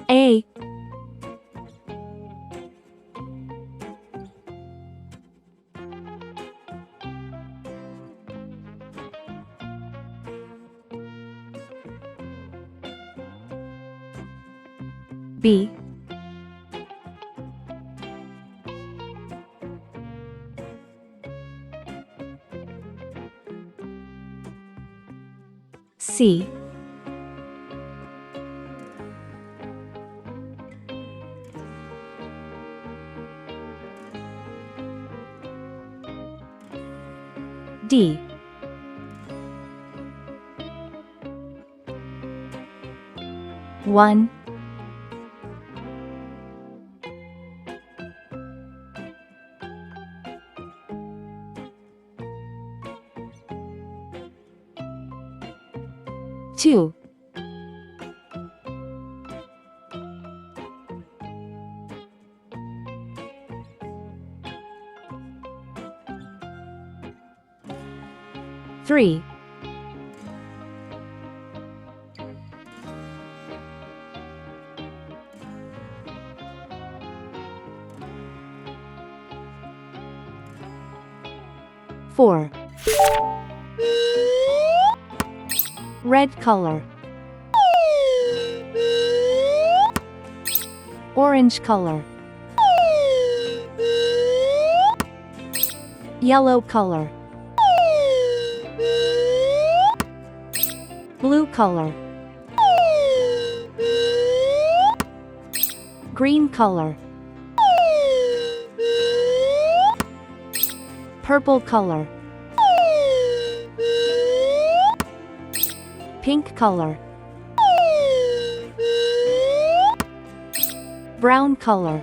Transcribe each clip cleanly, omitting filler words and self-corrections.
A. B. C. D. One. Two. Three. Four. Red color. Orange color. Yellow color. Blue color. Green color. Purple color. Pink color. Brown color.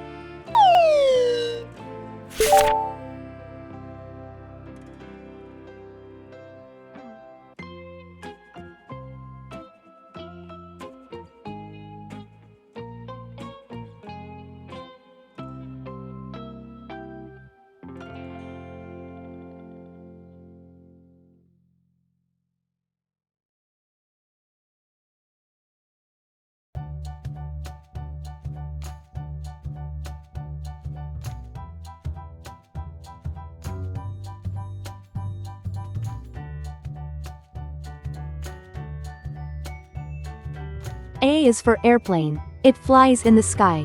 A is for airplane. It flies in the sky.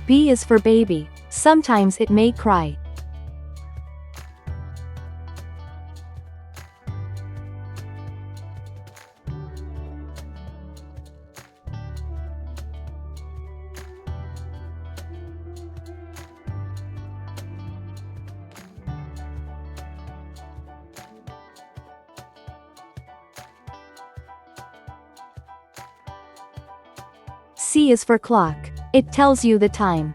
B is for baby. Sometimes it may cry. C is for clock. It tells you the time.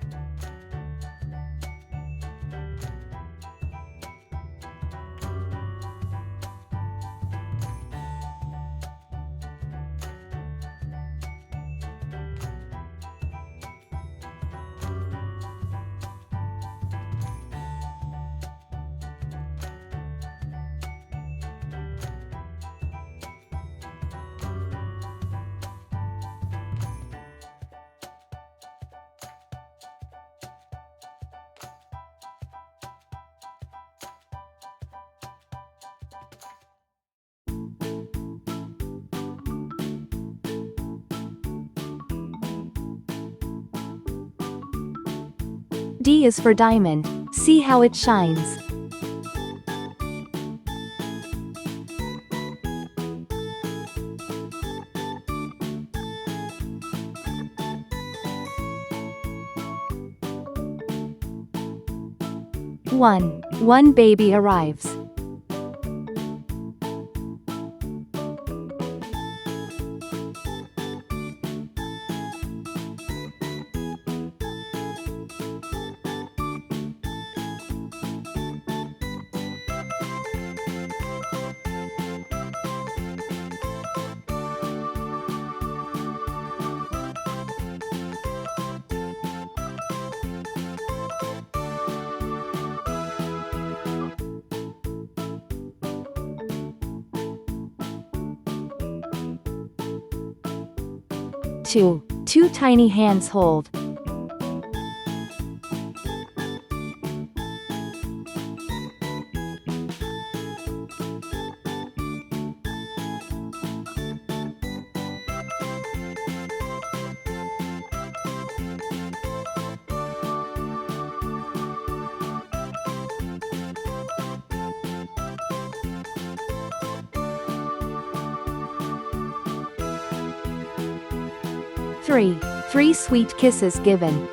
D is for diamond. See how it shines. 1. One baby arrives. 2. Two tiny hands hold. 3. Three sweet kisses given.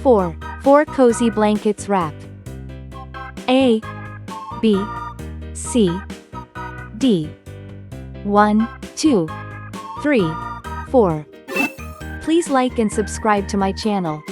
4. Four cozy blankets wrapped. A, B, C, D. 1, 2, 3, 4. Please like and subscribe to my channel.